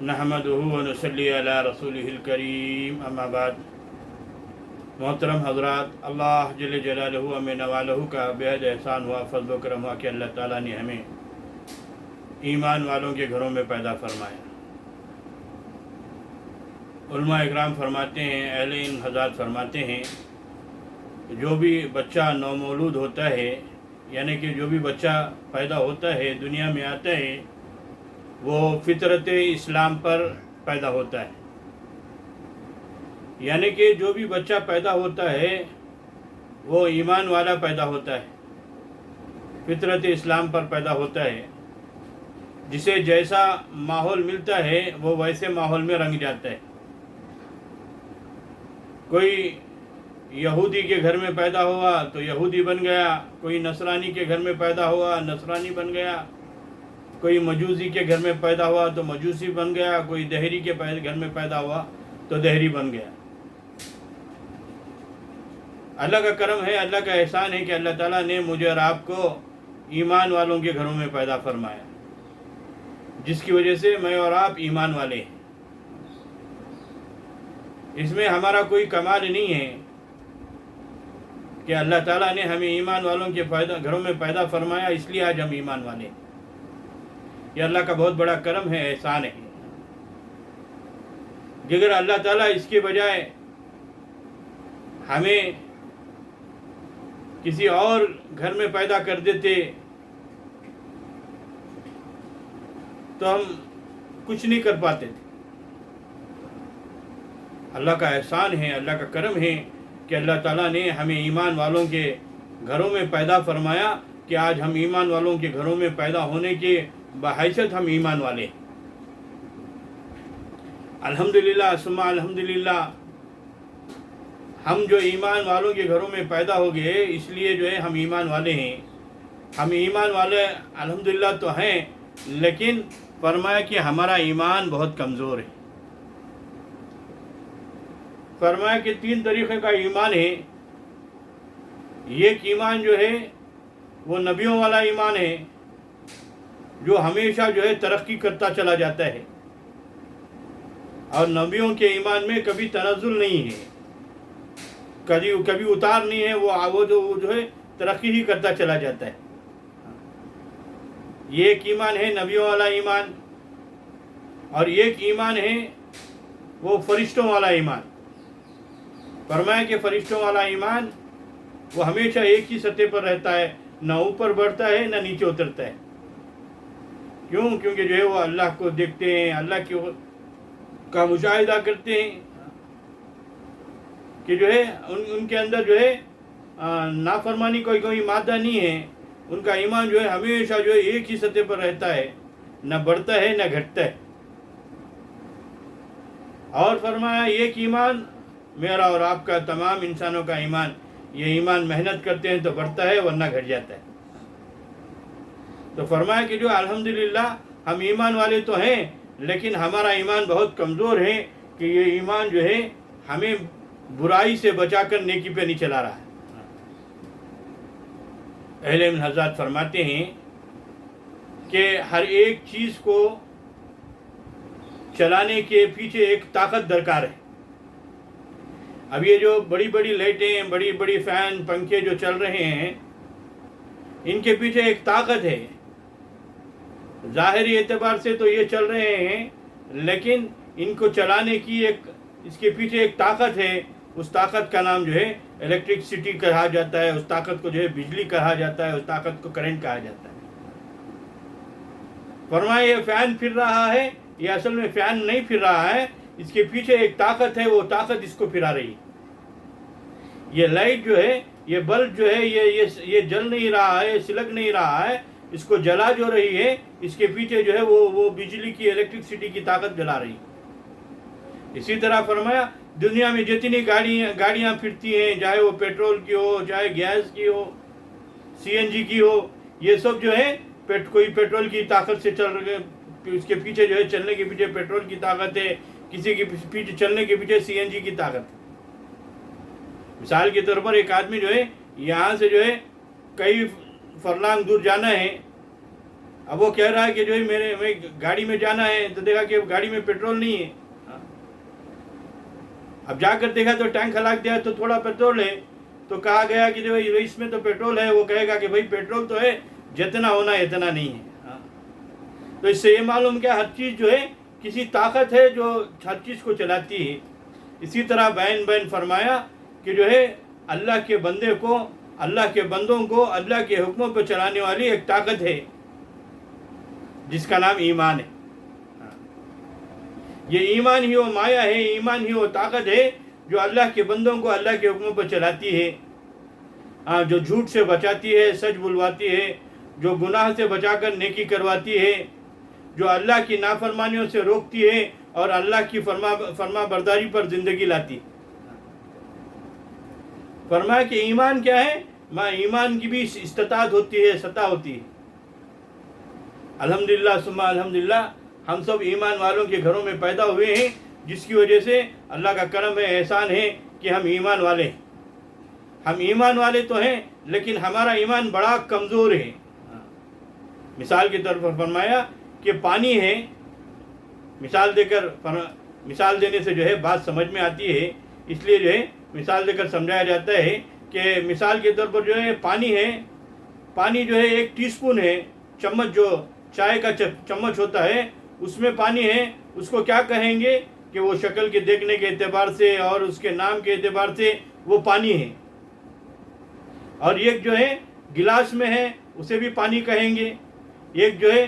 نحمدہ و نصلی علی رسولہ الکریم اما بعد۔ محترم حضرات، اللہ جل جلالہ ہمیں نوالہ کا بےحد احسان ہوا، فضل و کرم ہوا کہ اللہ تعالیٰ نے ہمیں ایمان والوں کے گھروں میں پیدا فرمایا۔ علماء اکرام فرماتے ہیں، اہل علم حضرات فرماتے ہیں، جو بھی بچہ نومولود ہوتا ہے، یعنی کہ جو بھی بچہ پیدا ہوتا ہے، دنیا میں آتا ہے، وہ فطرت اسلام پر پیدا ہوتا ہے۔ یعنی کہ جو بھی بچہ پیدا ہوتا ہے وہ ایمان والا پیدا ہوتا ہے، فطرت اسلام پر پیدا ہوتا ہے۔ جسے جیسا ماحول ملتا ہے وہ ویسے ماحول میں رنگ جاتا ہے۔ کوئی یہودی کے گھر میں پیدا ہوا تو یہودی بن گیا، کوئی نصرانی کے گھر میں پیدا ہوا نصرانی بن گیا، کوئی مجوسی کے گھر میں پیدا ہوا تو مجوسی بن گیا، کوئی دہری کے گھر میں پیدا ہوا تو دہری بن گیا۔ اللہ کا کرم ہے، اللہ کا احسان ہے کہ اللہ تعالیٰ نے مجھے اور آپ کو ایمان والوں کے گھروں میں پیدا فرمایا، جس کی وجہ سے میں اور آپ ایمان والے ہیں۔ اس میں ہمارا کوئی کمال نہیں ہے کہ اللہ تعالیٰ نے ہمیں ایمان والوں کے گھروں میں پیدا فرمایا اس لیے آج ہم ایمان والے ہیں۔ یہ اللہ کا بہت بڑا کرم ہے، احسان ہے۔ کہ اگر اللہ تعالیٰ اس کے بجائے ہمیں کسی اور گھر میں پیدا کر دیتے تو ہم کچھ نہیں کر پاتے تھے۔ اللہ کا احسان ہے، اللہ کا کرم ہے کہ اللہ تعالیٰ نے ہمیں ایمان والوں کے گھروں میں پیدا فرمایا کہ آج ہم ایمان والوں کے گھروں میں پیدا ہونے کے بحیثیت ہم ایمان والے ہیں۔ الحمدللہ ثم الحمدللہ، ہم جو ایمان والوں کے گھروں میں پیدا ہو گئے اس لیے جو ہے ہم ایمان والے ہیں۔ ہم ایمان والے الحمدللہ تو ہیں، لیکن فرمایا کہ ہمارا ایمان بہت کمزور ہے۔ فرمایا کہ 3 طریقے کا ایمان ہے۔ ایک ایمان جو ہے وہ نبیوں والا ایمان ہے، جو ہمیشہ جو ہے ترقی کرتا چلا جاتا ہے، اور نبیوں کے ایمان میں کبھی تنزل نہیں ہے، کبھی اتار نہیں ہے، وہ جو ہے ترقی ہی کرتا چلا جاتا ہے۔ یہ ایک ایمان ہے نبیوں والا ایمان، اور ایک ایمان ہے وہ فرشتوں والا ایمان۔ فرمایا کہ فرشتوں والا ایمان وہ ہمیشہ ایک ہی سطح پر رہتا ہے، نہ اوپر بڑھتا ہے نہ نیچے اترتا ہے۔ کیونکہ جو ہے وہ اللہ کو دیکھتے ہیں، اللہ کا مشاہدہ کرتے ہیں کہ جو ہے ان کے اندر جو ہے نافرمانی کوئی مادہ نہیں ہے۔ ان کا ایمان جو ہے ہمیشہ جو ہے ایک ہی سطح پر رہتا ہے، نہ بڑھتا ہے نہ گھٹتا ہے۔ اور فرمایا ایک ایمان میرا اور آپ کا، تمام انسانوں کا ایمان، یہ ایمان محنت کرتے ہیں تو بڑھتا ہے ورنہ گھٹ جاتا ہے۔ تو فرمایا کہ جو الحمدللہ ہم ایمان والے تو ہیں، لیکن ہمارا ایمان بہت کمزور ہے کہ یہ ایمان جو ہے ہمیں برائی سے بچا کر نیکی پہ نہیں چلا رہا ہے۔ اہل علم حضرات فرماتے ہیں کہ ہر ایک چیز کو چلانے کے پیچھے ایک طاقت درکار ہے۔ اب یہ جو بڑی بڑی لائٹیں، بڑی بڑی فین، پنکھے جو چل رہے ہیں، ان کے پیچھے ایک طاقت ہے۔ ظاہری اعتبار سے تو یہ چل رہے ہیں، لیکن ان کو چلانے کی اس کے پیچھے ایک طاقت ہے۔ اس طاقت کا نام جو ہے الیکٹرکسٹی کہا جاتا ہے، اس طاقت کو جو ہے بجلی کہا جاتا ہے، اس طاقت کو کرنٹ کہا جاتا ہے۔ فرمایا یہ فین پھر رہا ہے، یہ اصل میں فین نہیں پھر رہا ہے، اس کے پیچھے ایک طاقت ہے، وہ طاقت اس کو پھرا رہی ہے۔ یہ لائٹ جو ہے، یہ بلب جو ہے، یہ جل نہیں رہا ہے، سلگ نہیں رہا ہے، اس کو جلا جو رہی ہے، اس کے پیچھے جو ہے وہ بجلی کی، الیکٹرکسٹی کی طاقت جلا رہی ہے۔ اسی طرح فرمایا دنیا میں جتنی گاڑیاں پھرتی ہیں، چاہے وہ پیٹرول کی ہو، چاہے گیس کی ہو، سی این جی کی ہو، یہ سب جو ہے کوئی پیٹرول کی طاقت سے چل رہے، اس کے پیچھے جو ہے چلنے کے پیچھے پیٹرول کی طاقت ہے، کسی کے پیچھے چلنے کے پیچھے سی این جی کی طاقت ہے۔ مثال کے طور پر ایک آدمی جو ہے یہاں سے جو ہے کئی فرلانگ دور جانا ہے، اب وہ کہہ رہا ہے کہ جو ہے میں گاڑی میں جانا ہے، تو دیکھا کہ گاڑی میں پیٹرول نہیں ہے، اب جا کر دیکھا تو ٹینک ہلاک دیا تو تھوڑا پیٹرول ہے، تو کہا گیا کہ جو اس میں تو پیٹرول ہے، وہ کہے گا کہ بھائی پیٹرول تو ہے، جتنا ہونا اتنا نہیں ہے. تو اس سے یہ معلوم کیا ہر چیز جو ہے کسی طاقت ہے جو ہر چیز کو چلاتی ہے. اسی طرح بین فرمایا کہ جو ہے اللہ کے بندے کو، اللہ کے بندوں کو اللہ کے حکموں پہ چلانے والی ایک طاقت ہے جس کا نام ایمان ہے. یہ ایمان ہی وہ مایا ہے، ایمان ہی وہ طاقت ہے جو اللہ کے بندوں کو اللہ کے حکموں پر چلاتی ہے، جو جھوٹ سے بچاتی ہے، سچ بلواتی ہے، جو گناہ سے بچا کر نیکی کرواتی ہے، جو اللہ کی نافرمانیوں سے روکتی ہے اور اللہ کی فرما برداری پر زندگی لاتی. فرمایا کہ ایمان کیا ہے؟ ایمان کی بھی استطاعت ہوتی ہے، سطح ہوتی ہے. الحمدللہ ثم الحمدللہ ہم سب ایمان والوں کے گھروں میں پیدا ہوئے ہیں، جس کی وجہ سے اللہ کا کرم ہے، احسان ہے کہ ہم ایمان والے ہیں. ہم ایمان والے تو ہیں لیکن ہمارا ایمان بڑا کمزور ہے. مثال کے طور پر فرمایا کہ پانی ہے، مثال دینے سے جو ہے بات سمجھ میں آتی ہے، اس لیے جو ہے مثال دے کر سمجھایا جاتا ہے کہ مثال کے طور پر جو ہے پانی ہے، پانی جو ہے 1 ٹی سپون ہے، چمچ جو چائے کا چمچ ہوتا ہے اس میں پانی ہے، اس کو کیا کہیں گے کہ وہ شکل کے دیکھنے کے اعتبار سے اور اس کے نام کے اعتبار سے وہ پانی ہے. اور ایک جو ہے گلاس میں ہے اسے بھی پانی کہیں گے، ایک جو ہے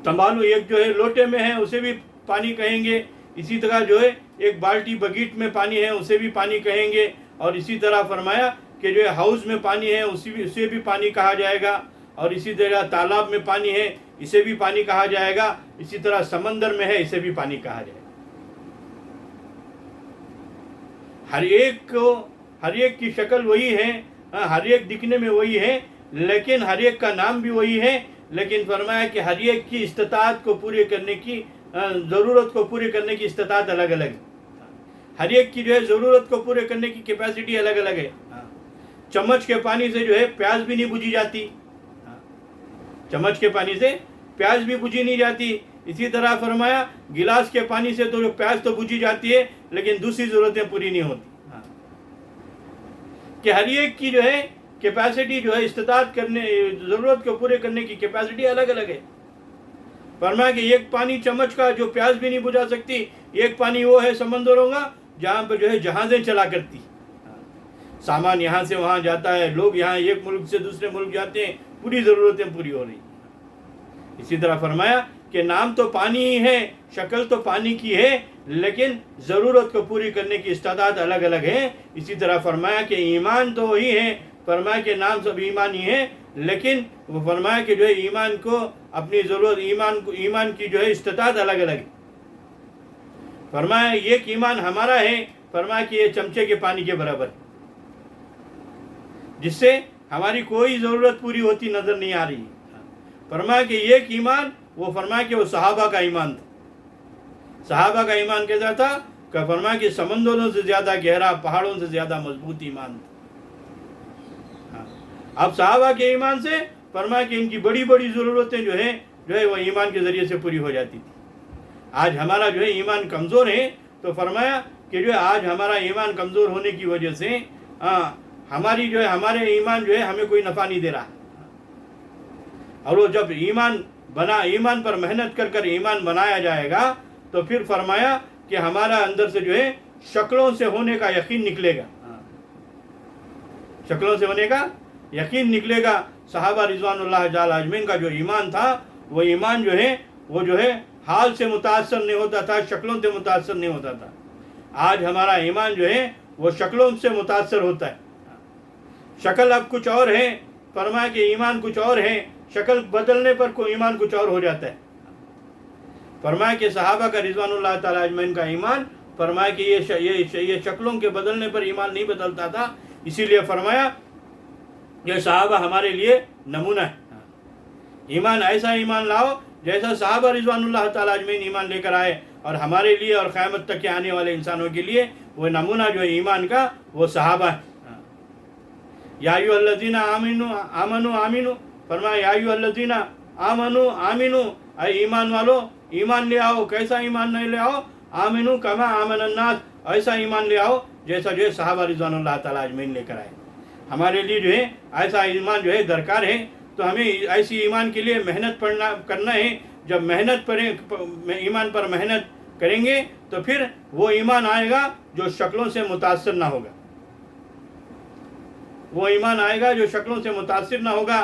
تنبالو، ایک جو ہے لوٹے میں ہے اسے بھی پانی کہیں گے. اسی طرح جو ہے ایک بالٹی بگیٹ میں پانی ہے اسے بھی پانی کہیں گے. اور اسی طرح فرمایا کہ جو ہے ہاؤس میں پانی ہے اسے بھی پانی کہا جائے گا. اور اسی طرح تالاب میں پانی ہے اسے بھی پانی کہا جائے گا. اسی طرح سمندر میں ہے اسے بھی پانی کہا جائے گا. ہر ایک کی شکل وہی ہے، ہر ایک دکھنے میں وہی ہے، لیکن ہر ایک کا نام بھی وہی ہے. لیکن فرمایا کہ ہر ایک کی استطاعت کو پورے کرنے کی، ضرورت کو پورے کرنے کی استطاعت الگ الگ ہے. ہر ایک کی جو ہے ضرورت کو پورے کرنے کی کیپیسٹی الگ الگ ہے. چمچ کے پانی سے جو ہے پیاس بھی نہیں بجھی جاتی، چمچ کے پانی سے پیاس بھی بجھی نہیں جاتی. اسی طرح فرمایا گلاس کے پانی سے تو جو پیاس تو بجھی جاتی ہے لیکن دوسری ضرورتیں پوری نہیں ہوتی. کہ ہر ایک کی جو ہے کیپیسٹی جو ہے استطاعت کرنے، ضرورت کو پورے کرنے کی کیپیسٹی الگ الگ ہے. فرمایا کہ ایک پانی چمچ کا جو پیاس بھی نہیں بجھا سکتی، ایک پانی وہ ہے سمندروں کا جہاں پہ جو ہے جہازیں چلا کرتی، سامان یہاں سے وہاں جاتا ہے، لوگ یہاں ایک ملک سے دوسرے ملک جاتے ہیں، پوری ضرورتیں پوری ہو رہی. اسی طرح فرمایا کہ نام تو پانی ہی ہے، شکل تو پانی کی ہے، لیکن ضرورت کو پوری کرنے کی استعداد الگ الگ ہے. اسی طرح فرمایا کہ ایمان تو وہی ہے، فرمایا کہ نام سب ایمان ہی ہے، لیکن وہ فرمایا کہ جو ہے ایمان کو اپنی ضرورت، ایمان کی جو ہے استطاعت الگ الگ ہے. فرمایا ایک ایمان ہمارا ہے، فرمایا کہ یہ چمچے کے پانی کے برابر ہے، جس سے ہماری کوئی ضرورت پوری ہوتی نظر نہیں آ رہی. فرمایا کہ ایک ایمان، وہ فرمایا کہ وہ صحابہ کا ایمان تھا. صحابہ کا ایمان کیسا تھا کہ فرمایا کہ سمندروں سے زیادہ گہرا، پہاڑوں سے زیادہ مضبوط ایمان تھا. اب صحابہ کے ایمان سے فرمایا کہ ان کی بڑی بڑی ضرورتیں جو ہے وہ ایمان کے ذریعے سے پوری ہو جاتی تھی. آج ہمارا جو ہے ایمان کمزور ہے، تو فرمایا کہ جو ہے آج ہمارا ایمان کمزور ہونے کی وجہ سے ہماری جو ہے ہمارے ایمان جو ہے ہمیں کوئی نفع نہیں دے رہا. اور وہ جب ایمان پر محنت کر کر ایمان بنایا جائے گا تو پھر فرمایا کہ ہمارا اندر سے جو ہے شکلوں سے ہونے کا یقین نکلے گا، شکلوں سے ہونے کا یقین نکلے گا. صحابہ رضوان اللہ تعالی اجمعین کا جو ایمان تھا، وہ ایمان جو ہے حال سے متاثر نہیں ہوتا تھا، شکلوں سے متاثر نہیں ہوتا تھا. آج ہمارا ایمان جو ہے وہ شکلوں سے متاثر ہوتا ہے. شکل اب کچھ اور ہے، فرمایا کہ ایمان کچھ اور ہے، شکل بدلنے پر کوئی ایمان کچھ اور ہو جاتا ہے. فرمایا کہ صحابہ کا رضوان اللہ تعالی اجمعین کا ایمان، فرمایا کہ یہ شکلوں کے بدلنے پر ایمان نہیں بدلتا تھا. اسی لیے فرمایا یہ صحابہ ہمارے لیے نمونہ ہے. ایمان ایسا ایمان لاؤ جیسا صحابہ رضوان اللہ تعالی اجمعین ایمان لے کر آئے، اور ہمارے لیے اور قیامت تک کے آنے والے انسانوں کے لیے وہ نمونہ جو ہے ایمان کا وہ صحابہ ہے. یا ایھا الذین آمنوا فرمایا یا ایھا الذین آمنو آمنو، اے ایمان والو ایمان لے آؤ. کیسا ایمان نہیں لے آؤ؟ آمنو کما آمن الناس، ایسا ایمان لے آؤ جیسا جو ہے صحابہ رضوان اللہ تعالیٰ اجمعین لے کر آئے. ہمارے لیے جو ہے ایسا ایمان جو ہے درکار ہے. تو ہمیں ایسی ایمان کے لیے محنت کرنا ہے. جب محنت ایمان پر محنت کریں گے تو پھر وہ ایمان آئے گا جو شکلوں سے متاثر نہ ہوگا. وہ ایمان آئے گا جو شکلوں سے متاثر نہ ہوگا.